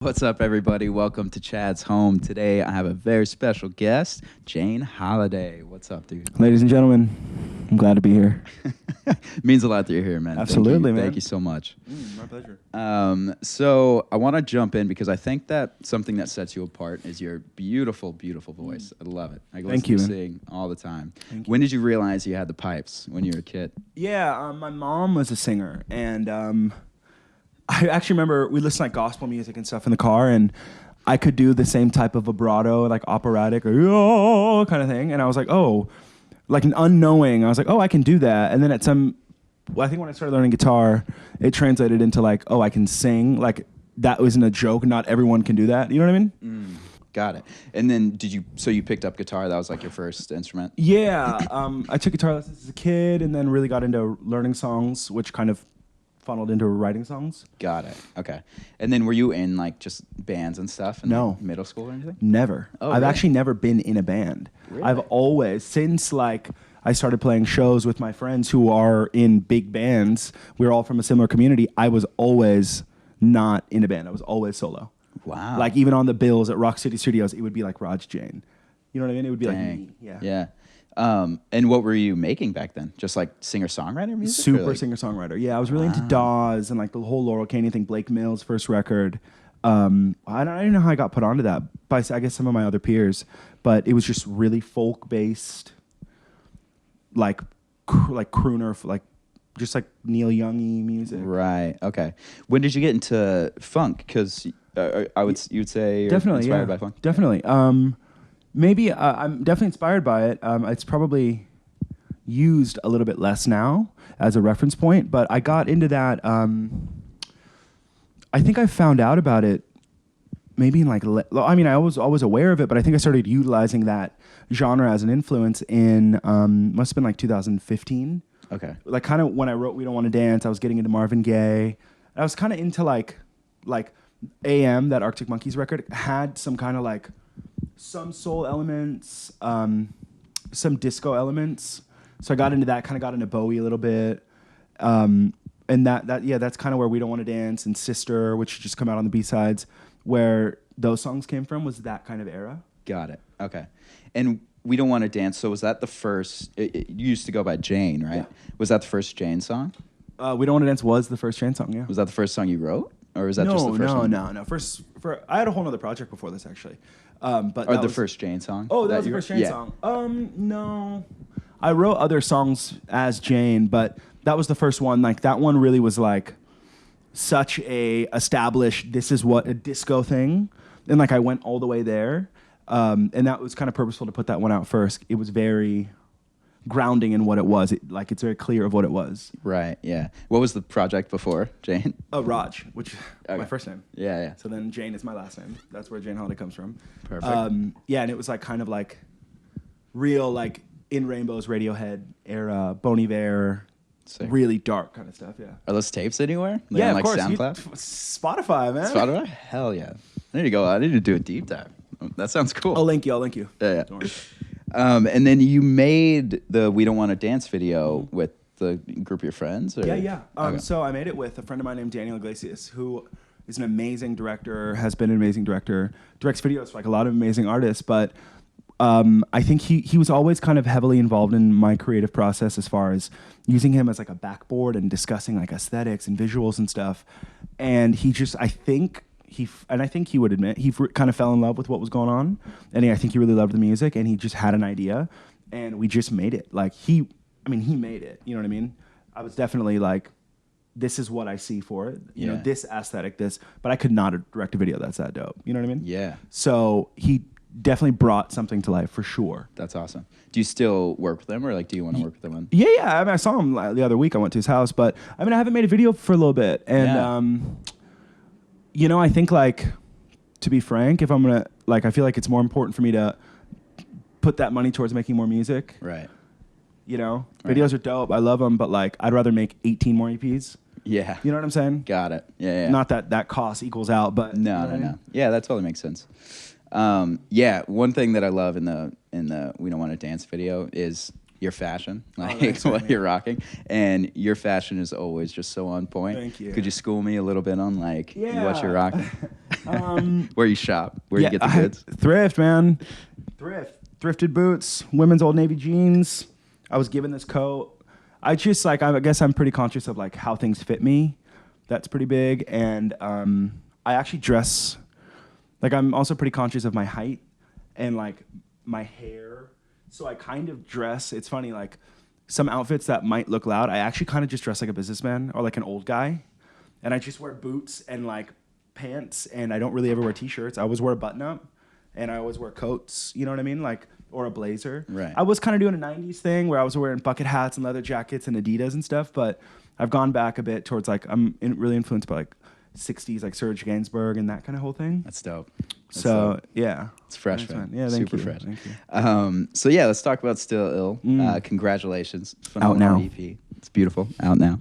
What's up, everybody? Welcome to Chad's Home. Today, I have a very special guest, Jane Holiday. What's up, dude? Ladies and gentlemen, I'm glad to be here. Means a lot that you're here, man. Absolutely, man. Thank you so much. My pleasure. So I want to jump in because I think that something that sets you apart is your beautiful, beautiful voice. I love it. I Thank you, listen to man. you sing all the time. Thank you. When did you realize you had the pipes? When you were a kid? Yeah, my mom was a singer, and I actually remember we listened to like gospel music and stuff in the car, and I could do the same type of vibrato, like operatic or oh kind of thing, and I was like, oh, like an unknowing, I was like, oh, I can do that, and then I think when I started learning guitar, it translated into like, oh, I can sing, like that wasn't a joke, not everyone can do that, you know what I mean? Got it. And then so you picked up guitar, that was like your first instrument? Yeah, I took guitar lessons as a kid, and then really got into learning songs, which kind of funneled into writing songs. Got it. Okay. And then were you in like just bands and stuff in No. like, middle school or anything? Never. Oh, I've really? actually never been in a band. Really? I've always, since like I started playing shows with my friends who are in big bands, we're all from a similar community, I was always not in a band. I was always solo. Wow. Like even on the bills at Rock City Studios, it would be like Raj Jain. You know what I mean? It would be like Dang. me. Yeah. Yeah. And what were you making back then? Just like singer-songwriter music? Super or like, singer-songwriter. Yeah, I was really into Dawes and like the whole Laurel Canyon thing, Blake Mills' first record. I don't even know how I got put onto that by, I guess, some of my other peers, but it was just really folk-based, like crooner, like just like Neil Young-y music. Right. Okay. When did you get into funk? Because you'd say you're Definitely, inspired yeah. by funk? Definitely. Maybe I'm definitely inspired by it. It's probably used a little bit less now as a reference point, but I got into that. I think I found out about it maybe in like, I mean, I was always aware of it, but I think I started utilizing that genre as an influence in, must have been like 2015. Okay. Like kind of when I wrote We Don't Want to Dance, I was getting into Marvin Gaye. I was kind of into like AM, that Arctic Monkeys record, had some kind of like, some soul elements, some disco elements. So I got into that, kind of got into Bowie a little bit. And that's kind of where We Don't Want to Dance and Sister, which just come out on the B-sides, where those songs came from, was that kind of era. Got it. Okay. And We Don't Want to Dance, so was that the first, you used to go by Jane, right? Yeah. Was that the first Jane song? We Don't Want to Dance was the first Jane song, yeah. Was that the first song you wrote? Or was that just the first one? No. I had a whole other project before this, actually. But Or that the was, first Jane song? Oh, that was the you first wrote? Jane Yeah. song. No. I wrote other songs as Jane, but that was the first one. Like that one really was like such a established, this is what a disco thing. And like I went all the way there. And that was kind of purposeful to put that one out first. It was very grounding in what it was. It's very clear of what it was. Right, yeah. What was the project before Jane? Raj, which Okay. my first name. Yeah, yeah. So then Jane is my last name. That's where Jane Holiday comes from. Perfect. Yeah, and it was like kind of like real like In Rainbows Radiohead era, Bon Iver, Sick. really dark kind of stuff. Yeah. Are those tapes anywhere? They Yeah, on, of like course. SoundCloud? Spotify, man. Spotify? Hell yeah. I need to go. I need to do a deep dive. That sounds cool. I'll link you. Yeah, yeah. Don't worry. And then you made the We Don't Want to Dance video with the group of your friends? Or? Yeah. Okay. So I made it with a friend of mine named Daniel Iglesias, who is an amazing director, has been an amazing director, directs videos for like a lot of amazing artists, but I think he was always kind of heavily involved in my creative process as far as using him as like a backboard and discussing like aesthetics and visuals and stuff. And he just, I think he would admit, kind of fell in love with what was going on. And I think he really loved the music, and he just had an idea, and we just made it. Like he made it, you know what I mean? I was definitely like, this is what I see for it. You know, Yeah. this aesthetic, but I could not direct a video that's that dope. You know what I mean? Yeah. So he definitely brought something to life for sure. That's awesome. Do you still work with them, or like do you want to work with them? Yeah. I mean, I saw him the other week. I went to his house, but I mean, I haven't made a video for a little bit. And, you know, I think like, to be frank, if I'm going to, like, I feel like it's more important for me to put that money towards making more music. Right. You know, Right. videos are dope. I love them, but like, I'd rather make 18 more EPs. Yeah. You know what I'm saying? Got it. Yeah, yeah. Not that cost equals out, but you know what I mean? No. Yeah, that totally makes sense. Yeah, one thing that I love in the We Don't Want to Dance video is your fashion, like thanks, what man. you're rocking, and your fashion is always just so on point. Thank you. Could you school me a little bit on like what you're Yeah. rocking? Where you shop, where you get the goods? Thrift, man. Thrifted boots, women's Old Navy jeans. I was given this coat. I just like, I guess I'm pretty conscious of like how things fit me. That's pretty big. And I actually dress, like I'm also pretty conscious of my height and like my hair. So I kind of dress, it's funny, like some outfits that might look loud, I actually kind of just dress like a businessman or like an old guy. And I just wear boots and like pants, and I don't really ever wear t-shirts. I always wear a button up, and I always wear coats, you know what I mean? Like, or a blazer. Right. I was kind of doing a 90s thing where I was wearing bucket hats and leather jackets and Adidas and stuff, but I've gone back a bit towards like, really influenced by like 60s, like Serge Gainsbourg and that kind of whole thing. That's dope. That's So, dope. yeah. It's fresh, Thanks, man. Yeah, thank Super you. fresh. Thank you. So yeah, let's talk about Still Ill. Congratulations. Phenomenal now. EP. It's beautiful. Out now.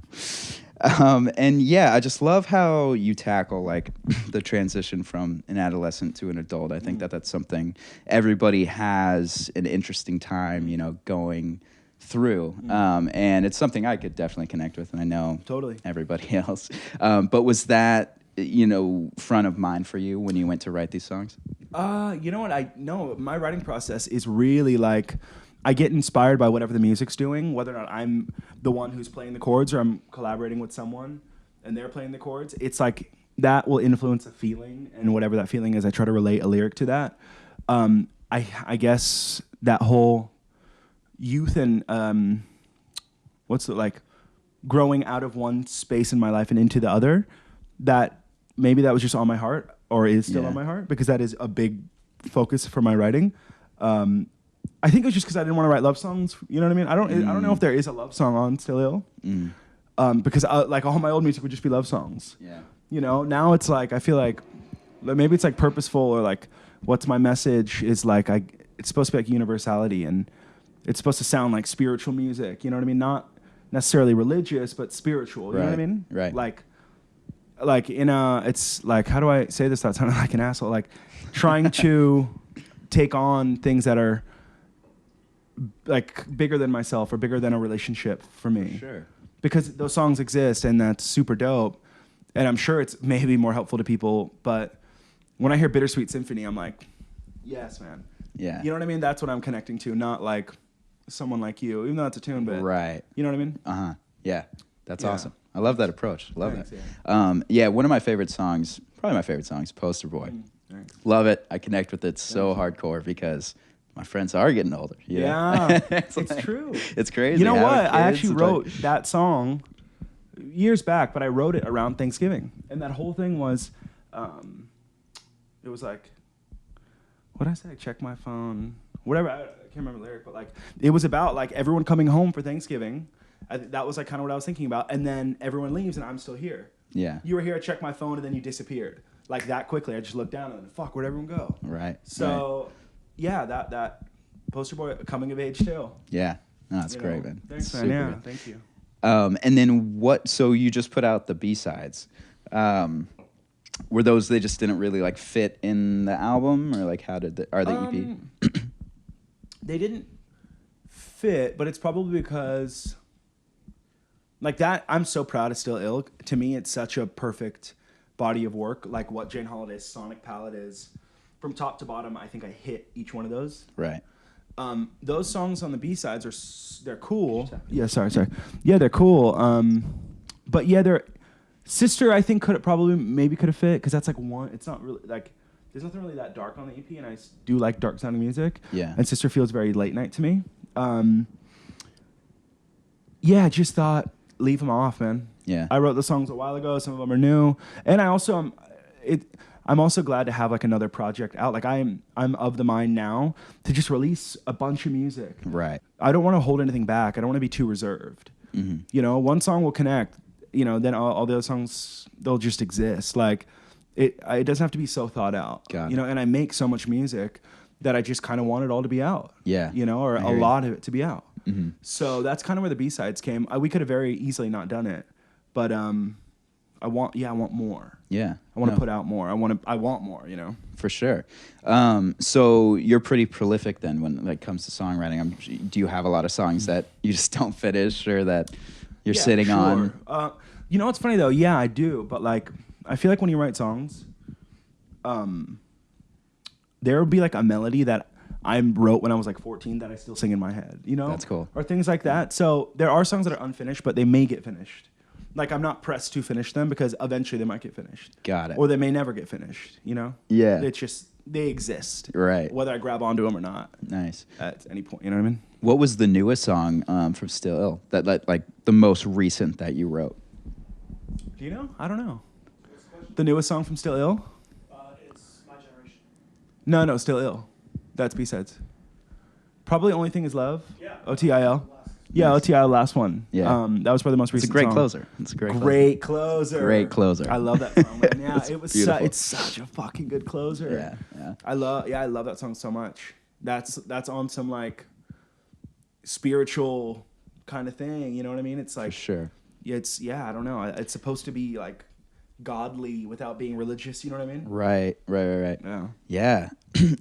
And yeah, I just love how you tackle like the transition from an adolescent to an adult. I think that that's something everybody has an interesting time, you know, going through. And it's something I could definitely connect with, and I know Totally. everybody else. But was that, you know, front of mind for you when you went to write these songs? You know what? My writing process is really like, I get inspired by whatever the music's doing, whether or not I'm the one who's playing the chords or I'm collaborating with someone and they're playing the chords. It's like that will influence a feeling, and whatever that feeling is, I try to relate a lyric to that. I guess that whole youth and what's it like growing out of one space in my life and into the other, that maybe that was just on my heart or is still on my heart, because that is a big focus for my writing. I think it was just because I didn't want to write love songs. You know what I mean? I don't know if there is a love song on Still Ill, because like all my old music would just be love songs. Yeah. You know, now it's like I feel like maybe it's like purposeful, or like what's my message is like it's supposed to be like universality, and it's supposed to sound like spiritual music. You know what I mean? Not necessarily religious, but spiritual. You know what I mean? Right. Like it's like, how do I say this without sounding like an asshole? Like trying to take on things that are like bigger than myself or bigger than a relationship for me. Sure. Because those songs exist, and that's super dope. And I'm sure it's maybe more helpful to people, but when I hear Bittersweet Symphony, I'm like, yes, man. Yeah. You know what I mean? That's what I'm connecting to, not like someone like you, even though it's a tune, but Right. you know what I mean? Uh-huh. Yeah. That's Yeah. awesome. I love that approach. Love Thanks, that. Yeah, one of my favorite songs, probably my favorite song, is Poster Boy. Thanks. Love it. I connect with it so hardcore because my friends are getting older. You know? Yeah, it's it's true. It's crazy. You know having what? I kids, actually it's wrote like- that song years back, but I wrote it around Thanksgiving. And that whole thing was, it was like, what did I say? Check my phone. Whatever. I can't remember the lyric, but like, it was about like everyone coming home for Thanksgiving. That was like kind of what I was thinking about. And then everyone leaves and I'm still here. Yeah. You were here, I checked my phone, and then you disappeared. Like that quickly. I just looked down and then, fuck, where'd everyone go? Right. So, yeah, that Poster Boy, coming of age too. Yeah. No, that's You great, know? man. Thanks, It's man. super Yeah, good. thank you. And then what? So you just put out the B-sides. Were those, they just didn't really like fit in the album, or like how did the EP? They didn't fit, but it's probably because like that, I'm so proud of Still Ill. To me, it's such a perfect body of work. Like what Jane Holiday's sonic palette is, from top to bottom, I think I hit each one of those. Right. Those songs on the B-sides they're cool. Yeah, sorry. Yeah, they're cool. But yeah, they're Sister, I think could have fit, because that's like one. It's not really like there's nothing really that dark on the EP, and I do like dark sounding music. Yeah. And Sister feels very late night to me. Yeah, I just thought leave them off, man. Yeah. I wrote the songs a while ago. Some of them are new, and I also I'm also glad to have like another project out. Like I'm of the mind now to just release a bunch of music. Right. I don't want to hold anything back. I don't want to be too reserved. Mm-hmm. You know, one song will connect. You know, then all the other songs, they'll just exist. Like it doesn't have to be so thought out. Got you know, and I make so much music that I just kind of want it all to be out. Yeah. You know, or I a hear you. lot of it to be out. Mm-hmm. So that's kind of where the B-sides came. We could have very easily not done it, but I want more. Yeah. I want to put out more. I want more, you know. For sure. So you're pretty prolific then when it comes to songwriting. Do you have a lot of songs that you just don't finish or that you're sitting on? You know what's funny though? Yeah, I do. But like, I feel like when you write songs, there will be like a melody that I wrote when I was like 14 that I still sing in my head, you know? That's cool. Or things like that. So there are songs that are unfinished, but they may get finished. Like, I'm not pressed to finish them because eventually they might get finished. Got it. Or they may never get finished, you know? Yeah. It's just, they exist. Right. Whether I grab onto them or not. Nice. At any point, you know what I mean? What was the newest song from Still Ill? That like the most recent that you wrote? Do you know? I don't know. The newest song from Still Ill? It's My Generation. No, Still Ill. That's B-sides. Probably Only Thing Is Love. Yeah. OTIL. Yeah, OTIL, last one. Yeah. That was probably the most It's a recent great song. closer. It's a Great closer. Great closer. I love that song, man. Yeah, It's it was beautiful. it's such a fucking good closer. Yeah. I love that song so much. That's on some like spiritual kind of thing, you know what I mean? It's like For sure. I don't know. It's supposed to be like godly without being religious, you know what I mean? Right. Yeah. Yeah.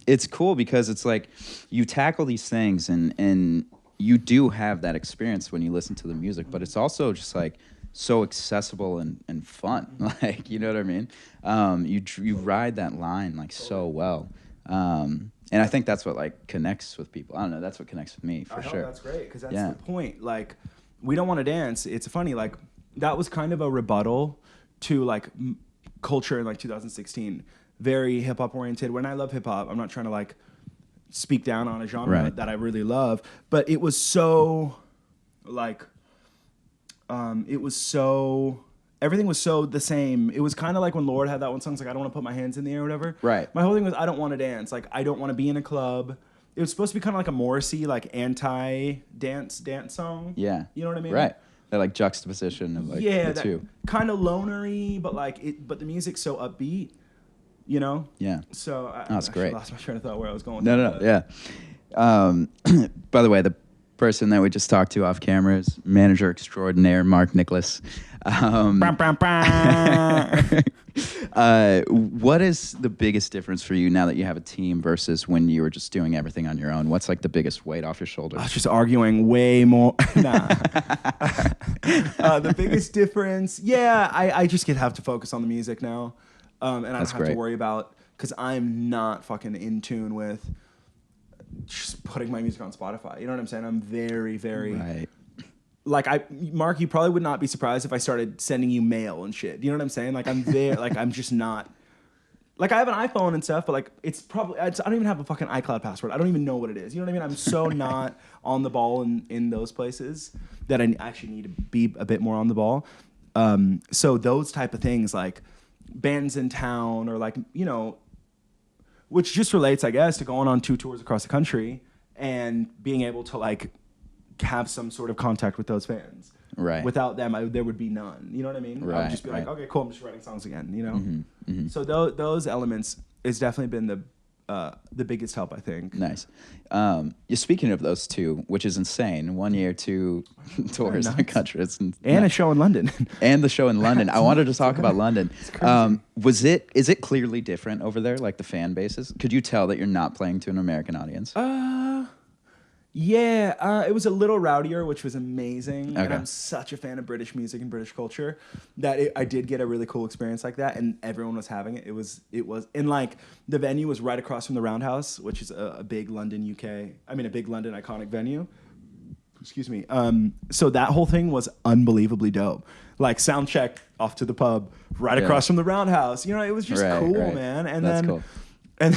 It's cool because it's like you tackle these things and you do have that experience when you listen to the music, but it's also just like so accessible and fun. Like, you know what I mean? You ride that line like so well. And I think that's what like connects with people. I don't know. That's what connects with me for sure. That's great because that's Yeah. the point. Like, we don't want to dance. It's funny. Like, that was kind of a rebuttal to like culture in like 2016. Very hip hop oriented. When I love hip hop, I'm not trying to like speak down on a genre Right. that I really love, but it was so like, everything was so the same. It was kind of like when Lorde had that one song, it's like, I don't want to put my hands in the air or whatever. Right. My whole thing was, I don't want to dance. Like, I don't want to be in a club. It was supposed to be kind of like a Morrissey, like anti-dance song. Yeah. You know what I mean? Right. That like juxtaposition of like Yeah, the two. kind of lonery, but like but the music's so upbeat, you know? Yeah. So That's great. I lost my train of thought where I was going with No. that. Yeah. By the way, the person that we just talked to off camera is manager extraordinaire Mark Nicholas. What is the biggest difference for you now that you have a team versus when you were just doing everything on your own? What's like the biggest weight off your shoulders? I was just arguing way more. Nah. The biggest difference, I just have to focus on the music now. And I don't That's have to great. worry about, because I'm not fucking in tune with just putting my music on Spotify. You know what I'm saying? I'm very, very... Right. Like, Mark, you probably would not be surprised if I started sending you mail and shit. You know what I'm saying? Like, I'm there. Like, I'm just not... Like, I have an iPhone and stuff, but like, it's probably... I don't even have a fucking iCloud password. I don't even know what it is. You know what I mean? I'm so not on the ball in those places that I actually need to be a bit more on the ball. So those type of things, like bands in town or like, you know, which just relates, I guess, to going on 2 tours across the country and being able to like have some sort of contact with those fans. Right. Without them, there would be none. You know what I mean? I Right, would just be like, right. okay, cool, I'm just writing songs again, you know? Mm-hmm. So those elements has definitely been the biggest help, I think. Nice. You're speaking of those two, which is insane. 1 year, 2 tours in the country. It's And a show in London. and the show in London. I wanted to talk about London. Is it clearly different over there, like the fan bases? Could you tell that you're not playing to an American audience? Yeah, it was a little rowdier, which was amazing. And Okay. I'm such a fan of British music and British culture that I did get a really cool experience like that, and everyone was having it. It was, and like the venue was right across from the Roundhouse, which is a big London, a big London iconic venue. Excuse me. So that whole thing was unbelievably dope. Like sound check off to the pub right across from the Roundhouse. You know, it was just cool, man. And That's then, cool. and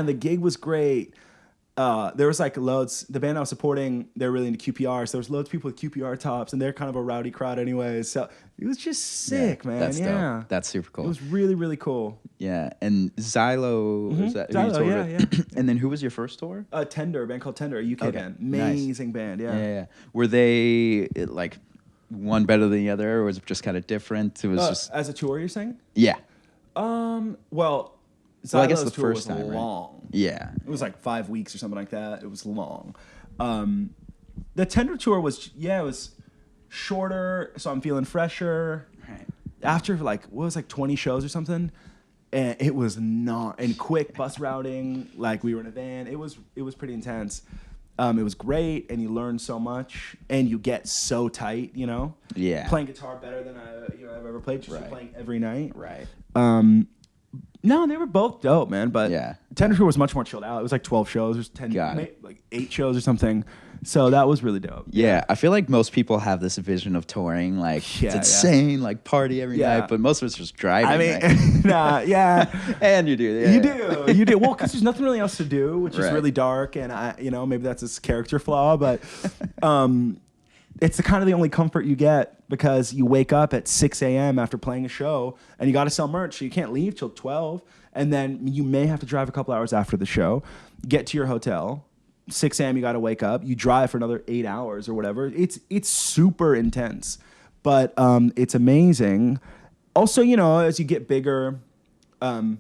the gig was great. There was like loads. The band I was supporting, they're really into QPR, so there was loads of people with QPR tops, and they're kind of a rowdy crowd, anyways. So it was just sick, man. That's yeah, dope. That's super cool. it was really, really cool. Yeah, and Xylo, is that who you Xylo, toured yeah, with? And then who was your first tour? Tender, a band called Tender, a UK Okay, band, nice. amazing band. Yeah. Yeah. Were they like one better than the other, or was it just kind of different? It was just As a tour, you're saying? yeah. Well, Xylo's I guess the tour first was time, right? long. Yeah. It was like 5 weeks or something like that. It was long. The Tender tour was, it was shorter, so I'm feeling fresher. Right. after like what was like 20 shows or something, and it was not and quick bus routing. Like we were in a van. It was pretty intense. It was great, and you learn so much, and you get so tight. You know, playing guitar better than I've ever played. Just playing every night. Right. No, they were both dope, man. But Tender Tour was much more chilled out. It was like 12 shows. There's 10, like 8 shows or something. So that was really dope. Yeah, I feel like most people have this vision of touring, like it's insane, like party every night. But most of it's just driving. I mean, and you do, you do. Well, because there's nothing really else to do, which is really dark, and maybe that's his character flaw, but it's the kind of the only comfort you get because you wake up at 6 a.m. after playing a show, and you got to sell merch, so you can't leave till 12, and then you may have to drive a couple hours after the show, get to your hotel. 6 a.m. you got to wake up. You drive for another 8 hours or whatever. It's super intense, but it's amazing. Also, as you get bigger, and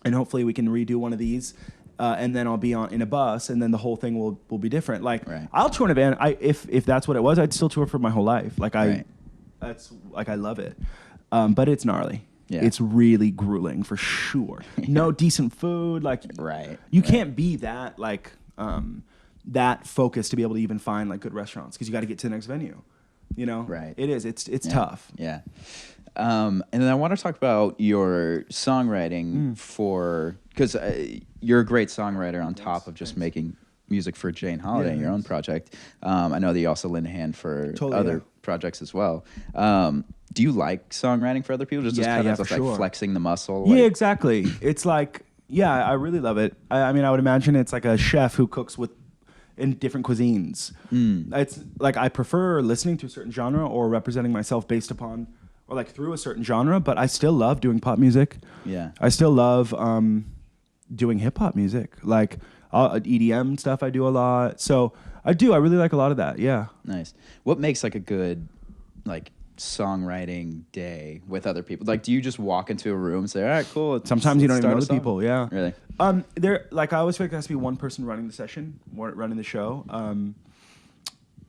hopefully we can redo one of these, and then I'll be in a bus, and then the whole thing will be different. Like I'll tour in a van. If that's what it was, I'd still tour for my whole life. Like I love it, but it's gnarly. Yeah. It's really grueling for sure. No decent food. Like you can't be that like. That focus to be able to even find like good restaurants because you got to get to the next venue, it is it's tough. And then I want to talk about your songwriting because you're a great songwriter on top of just making music for Jane Holiday and your own project. I know that you also lend a hand for other projects as well. Do you like songwriting for other people? Just kind of like flexing the muscle? Yeah, exactly. It's like I really love it. I mean, I would imagine it's like a chef who cooks in different cuisines. It's like I prefer listening to a certain genre or representing myself based upon or like through a certain genre, but I still love doing pop music. Yeah. I still love doing hip hop music. Like EDM stuff I do a lot. So I really like a lot of that. Yeah. Nice. What makes like a good like songwriting day with other people? Like, do you just walk into a room and say, all right, cool. Sometimes you don't even know the people. Yeah. Really? There, like I always feel like there has to be one person running the session, running the show.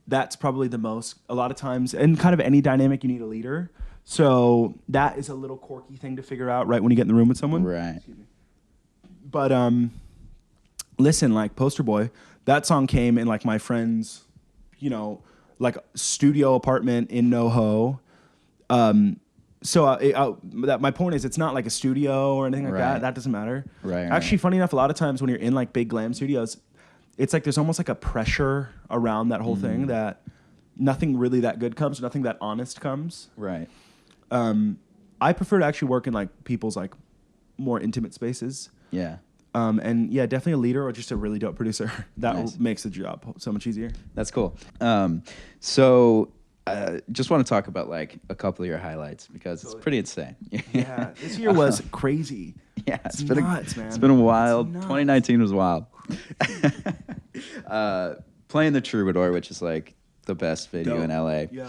That's probably the most, a lot of times, and kind of any dynamic you need a leader. So that is a little quirky thing to figure out right when you get in the room with someone. Right. But listen, like Poster Boy, that song came in like my friend's, like studio apartment in NoHo. So my point is, it's not like a studio or anything like that. That doesn't matter. Actually, funny enough, a lot of times when you're in like big glam studios, it's like there's almost like a pressure around that whole thing that nothing really that good comes, nothing that honest comes. Right. I prefer to actually work in like people's like more intimate spaces. Yeah. And definitely a leader or just a really dope producer. That makes the job so much easier. That's cool. So just want to talk about like a couple of your highlights because it's pretty insane. Yeah, this year was crazy. Yeah, it's been nuts, man. It's been a wild. 2019 was wild. Playing the Troubadour, which is like the best venue in LA. Yeah.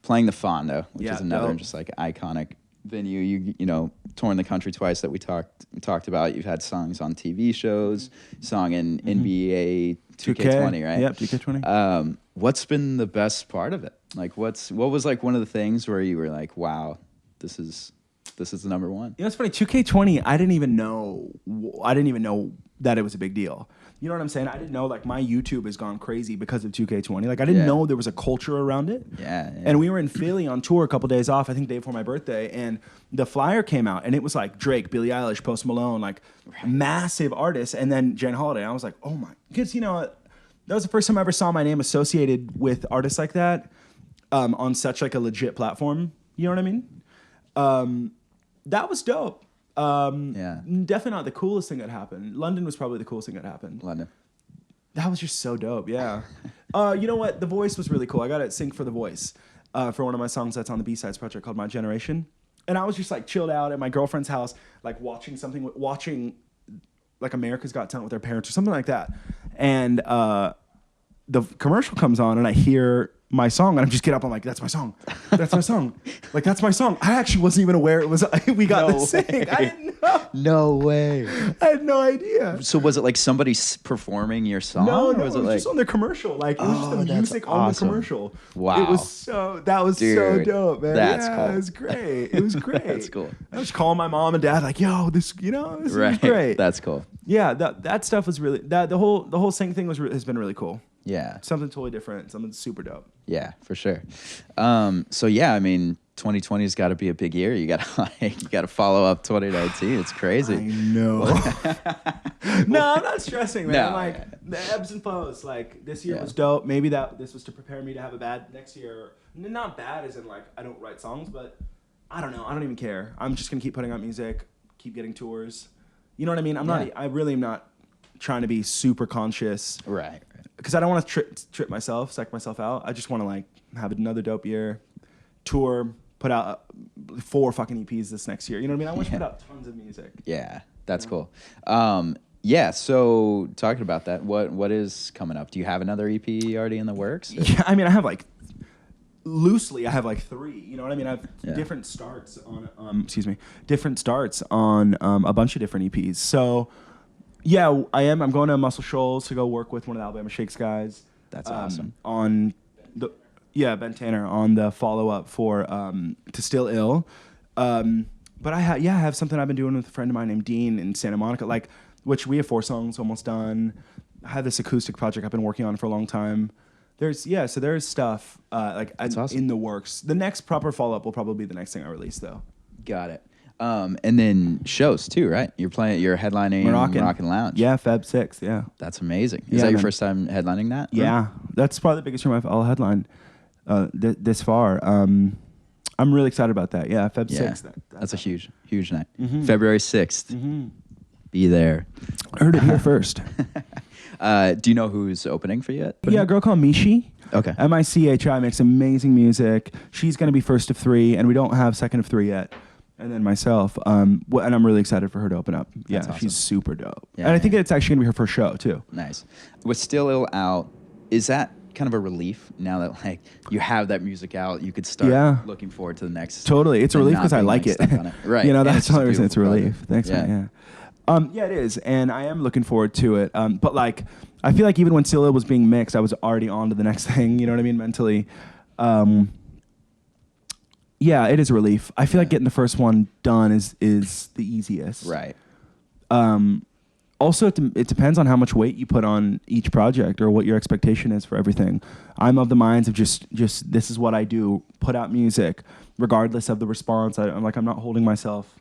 Playing the Fondo, which is another just like iconic venue. You touring the country twice that we talked about. You've had songs on TV shows, song in NBA 2K20, right? Yep, 2K20. What's been the best part of it? Like, what was like one of the things where you were like, wow, this is the number one? It's funny. 2K20, I didn't even know that it was a big deal. You know what I'm saying? I didn't know, like, my YouTube has gone crazy because of 2K20. Like, I didn't know there was a culture around it. Yeah. And we were in Philly on tour a couple days off, I think day before my birthday, and the flyer came out, and it was like Drake, Billie Eilish, Post Malone, like massive artists, and then Jen Holiday. I was like, oh my, because, that was the first time I ever saw my name associated with artists like that on such like a legit platform. You know what I mean? That was dope. Definitely not the coolest thing that happened. London was probably the coolest thing that happened. London. That was just so dope, yeah. You know what? The Voice was really cool. I got to sync for The Voice for one of my songs that's on the B-Sides project called My Generation. And I was just like chilled out at my girlfriend's house, like watching like America's Got Talent with their parents or something like that. And the commercial comes on and I hear my song, and I'm just get up. I'm like, that's my song. That's my song. Like, that's my song. I actually wasn't even aware it was. We got No the sing. way. I didn't know. No way. I had no idea. So was it like somebody performing your song? No, or it was was it like just on their commercial. Like, it was just the that's music on awesome. the commercial. Wow. It was so Dude, dope, man. that's yeah, cool. It was great. It was great. That's cool. I was calling my mom and dad like, yo, this is right? great. That's cool. Yeah, that stuff was really the whole sing thing has been really cool. Yeah. Something totally different. Something super dope. Yeah, for sure. So yeah, I mean, 2020's got to be a big year. You got to follow up 2019. It's crazy. I know. No, I'm not stressing, man. No, Like yeah. the ebbs and flows. Like this year Yeah. was dope. Maybe this was to prepare me to have a bad next year. Not bad as in like I don't write songs, but I don't know. I don't even care. I'm just gonna keep putting out music, keep getting tours. You know what I mean? I really am not trying to be super conscious. Right. Because I don't want to trip myself, psych myself out. I just want to like have another dope year, tour, put out 4 fucking EPs this next year. You know what I mean? I want to put out tons of music. Yeah, that's cool. Yeah. So talking about that, what is coming up? Do you have another EP already in the works? Or? Yeah, I mean, I have like loosely, I have like 3. You know what I mean? I have Yeah. different starts on. Different starts on a bunch of different EPs. So. Yeah, I am. I'm going to Muscle Shoals to go work with one of the Alabama Shakes guys. That's awesome. On the Ben Tanner on the follow up for To Still Ill. But I have something I've been doing with a friend of mine named Dean in Santa Monica, like which we have 4 songs almost done. I have this acoustic project I've been working on for a long time. There's stuff awesome. in the works. The next proper follow up will probably be the next thing I release though. Got it. And then shows too, right? You're headlining Moroccan Lounge. Yeah, Feb 6th, yeah. That's amazing. Is Yeah, that your man. first time headlining that? Yeah, that's probably the biggest room I'll headline this far. I'm really excited about that. Yeah, Feb 6th. That's a huge night. Mm-hmm. February 6th. Be there. Heard it here first. Do you know who's opening for you yet? Yeah, a girl called Michi. Okay. M-I-C-H-I makes amazing music. She's going to be first of 3, and we don't have second of 3 yet. And then myself, and I'm really excited for her to open up. Yeah, That's awesome. She's super dope. Yeah, and I think it's actually going to be her first show, too. Nice. With Still Ill out, is that kind of a relief now that like you have that music out? You could start looking forward to the next. Totally. It's a and relief not because I being, like it. stuck on it. Right. You know, And that's the only reason it's a beautiful relief. project. Thanks, Yeah. man. Yeah, it is. And I am looking forward to it. But like, I feel like even when Still Ill was being mixed, I was already on to the next thing. You know what I mean? Mentally. Yeah, it is a relief. I feel like getting the first one done is the easiest. Right. Also, it depends on how much weight you put on each project or what your expectation is for everything. I'm of the minds of just this is what I do. Put out music, regardless of the response. I'm not holding myself.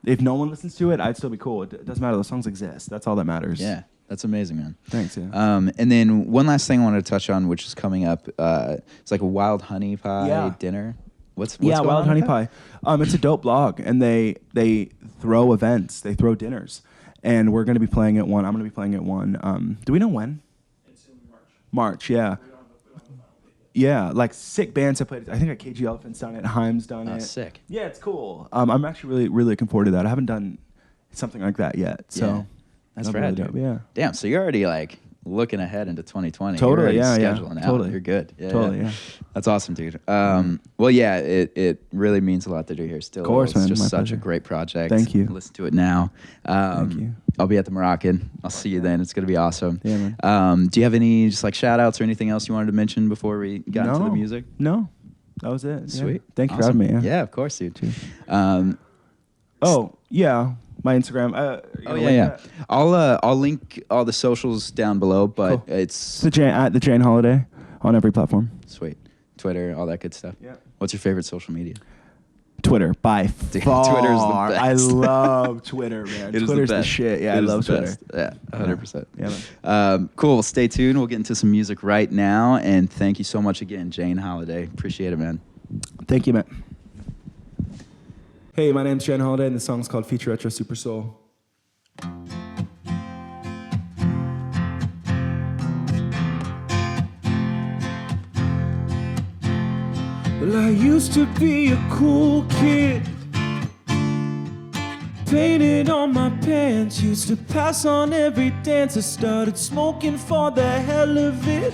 If no one listens to it, I'd still be cool. It doesn't matter. The songs exist. That's all that matters. Yeah. That's amazing, man. Thanks, yeah. And then one last thing I wanted to touch on, which is coming up. It's like a wild honey pie dinner. What's going Wild on honey with that? pie. It's a dope blog, and they throw events. They throw dinners, and we're going to be playing at one. I'm going to be playing at one. Do we know when? It's in March. March, yeah. Yeah, like sick bands have played. I think KG Elephant's done it. Haim's done it. Sick. Yeah, it's cool. I'm actually really, really looking forward to that. I haven't done something like that yet. So Yeah. That's that'll be rad, really dude. dope, yeah. Damn, so you're already like looking ahead into 2020. Totally, You're already yeah, scheduling out. totally. You're good. Yeah, Totally, yeah. That's awesome, dude. Well, yeah, it really means a lot that you're here still. Of course, It's man. just My such pleasure. a great project. Thank you. Listen to it now. Thank you. I'll be at the Moroccan. I'll see you then. It's going to be awesome. Yeah, man. Do you have any just like shout outs or anything else you wanted to mention before we got into the music? No, that was it. Yeah. Sweet. Thank you for Awesome. having me. Yeah, of course, dude. Oh, yeah. My Instagram. Yeah. I'll link all the socials down below, but Cool. it's It's at the Jane Holiday on every platform. sweet. Twitter, all that good stuff. Yeah. What's your favorite social media? Twitter by Dude, far. Twitter's the I best. love Twitter, man. It is Twitter's the best. shit. Yeah, It I is love the Twitter. best. Yeah, 100%. Yeah, man. Cool. Well, stay tuned. We'll get into some music right now. And thank you so much again, Jane Holiday. Appreciate it, man. Thank you, man. Hey, my name's Jane Holiday, and the song's called Feature Retro Super Soul. Well, I used to be a cool kid, painted on my pants, used to pass on every dance. I started smoking for the hell of it.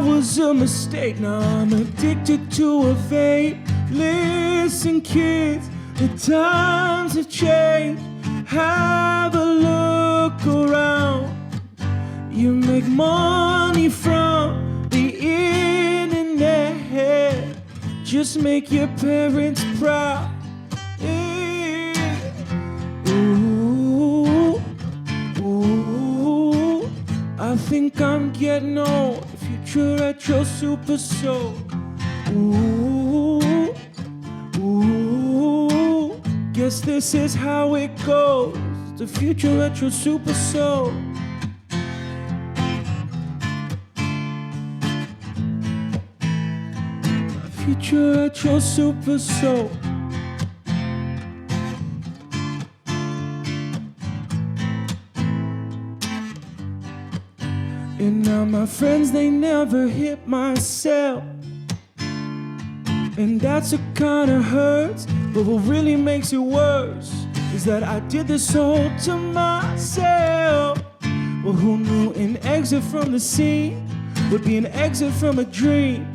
was a mistake, now I'm addicted to a vape. Listen kids, the times have changed. Have a look around. You make money from the internet. Just make your parents proud. Yeah. Ooh, ooh, I think I'm getting old. Future retro super soul. Ooh, ooh, guess this is how it goes. The future retro super soul. Future retro super soul. And now my friends, they never hit my cell. And that's what kinda hurts. But what really makes it worse is that I did this all to myself. Well, who knew an exit from the scene would be an exit from a dream?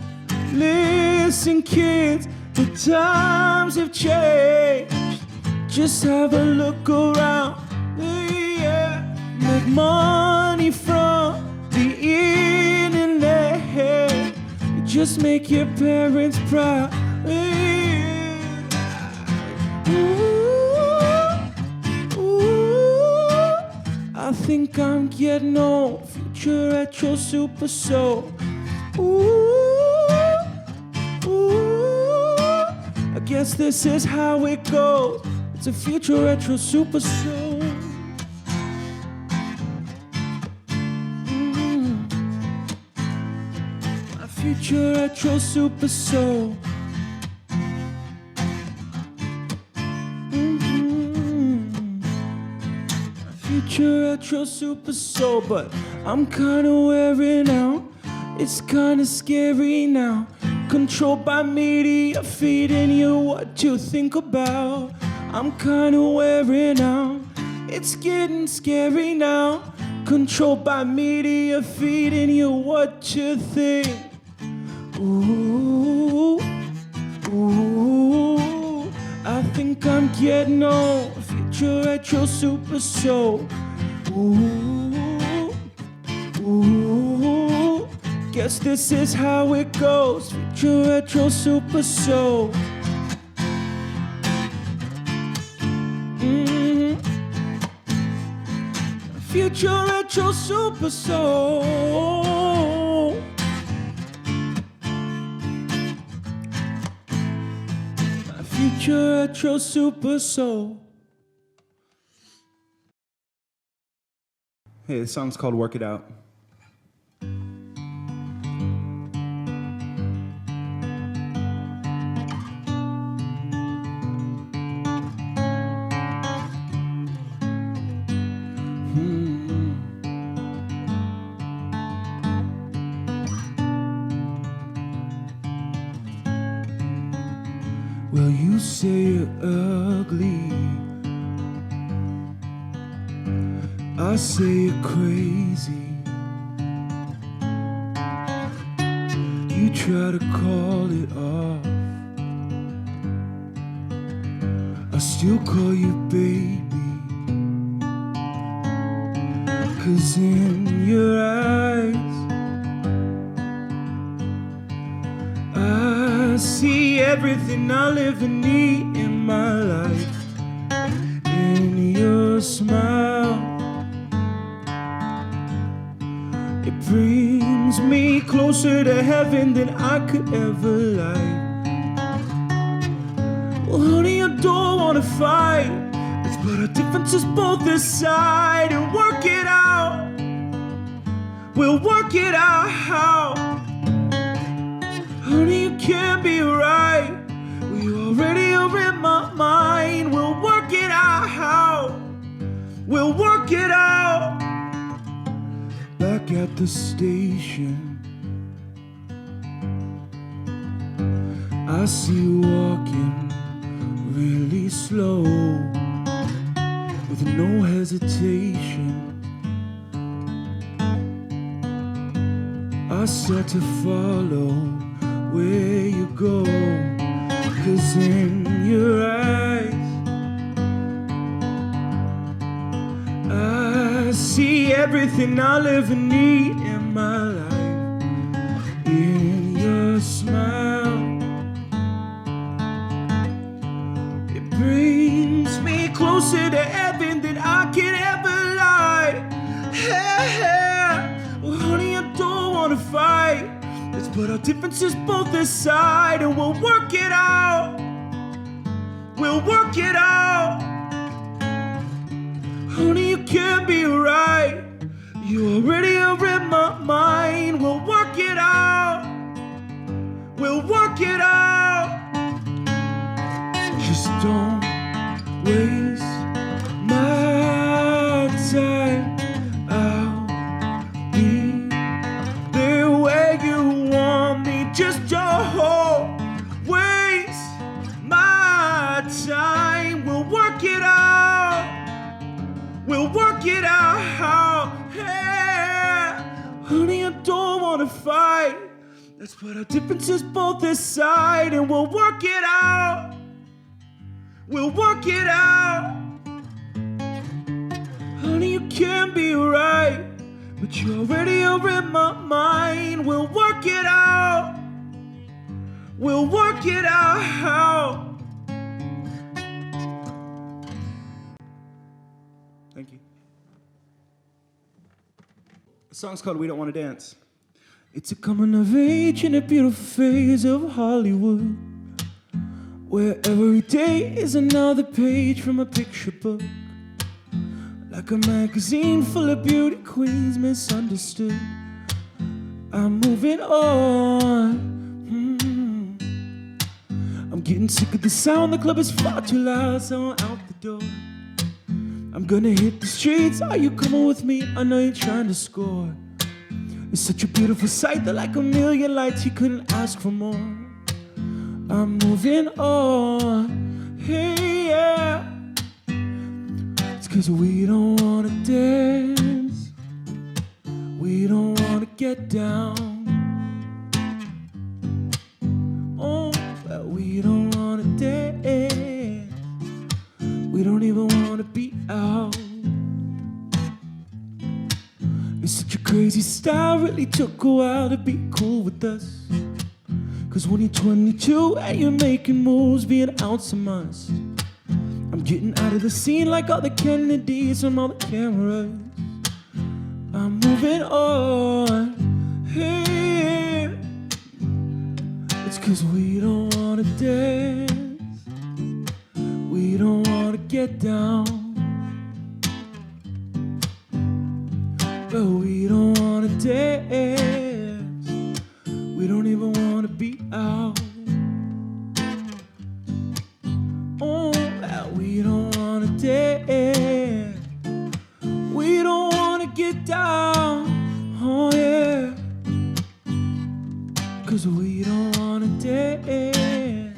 Listen kids, the times have changed. Just have a look around. Yeah. Make money from the internet. Just make your parents proud. Yeah. Ooh, ooh, I think I'm getting old. Future retro super soul. I guess this is how it goes. It's a future retro super soul. A future retro super soul. A future retro super soul. But I'm kinda wearing out. It's kinda scary now. Controlled by media, feeding you what to think about. I'm kinda wearing out. It's getting scary now. Controlled by media, feeding you what to think. Ooh, ooh, I think I'm getting old. Future retro super soul. Ooh, ooh, guess this is how it goes. Future retro super soul. Future retro super soul. Future retro super soul. Hey, this song's called Work It Out. Well, you say you're ugly, I say you're crazy. You try to call it off, I still call you baby. 'Cause in your eyes I see everything I live and need in my life. In your smile, it brings me closer to heaven than I could ever like. Well, honey, I don't wanna fight. Let's put our differences both aside and work it out. We'll work it out how. Honey, you can't be right. We already are in my mind. We'll work it out how. We'll work it out. Back at the station, I see you walking really slow, with no hesitation. I I start to follow where you go, 'cause in your eyes I see everything I'll ever need in my life. In your smile, it brings me closer to heaven than I can ever lie. Yeah. Well, honey, I don't wanna fight. Let's put our differences both aside and we'll work it out. We'll work it out. Honey, you can't be right. You already are in my mind. We'll work it out. We'll work it out. Just don't waste my time. I'll be there where you want me. Just don't waste my time. We'll work it out. We'll work it out. Yeah. Honey, I don't wanna fight. Let's put our differences both aside and we'll work it out. We'll work it out. Honey, you can't be right, but you already are in my mind. We'll work it out. We'll work it out. Thank you. The song's called We Don't Want to Dance. It's a coming of age in a beautiful phase of Hollywood, where every day is another page from a picture book. Like a magazine full of beauty queens misunderstood. I'm moving on. I'm getting sick of the sound. The club is far too loud, so I'm out the door. I'm gonna hit the streets. Are you coming with me? I know you're trying to score. It's such a beautiful sight that like a million lights you couldn't ask for more. I'm moving on. Hey, yeah. It's 'cause we don't wanna dance. We don't wanna get down. Oh, but we don't wanna dance. We don't even wanna be out. It's such a crazy style, really took a while to be cool with us. 'Cause when you're 22 and you're making moves, being out's a must. I'm getting out of the scene like all the Kennedys from all the cameras. I'm moving on. Hey, it's 'cause we don't wanna dance. We don't wanna get down. But we don't wanna dance. We don't even wanna be out. Oh, we don't wanna dance. We don't wanna get down. Oh yeah. 'Cause we don't wanna dance.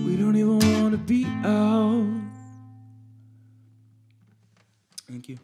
We don't even wanna be out. Thank you.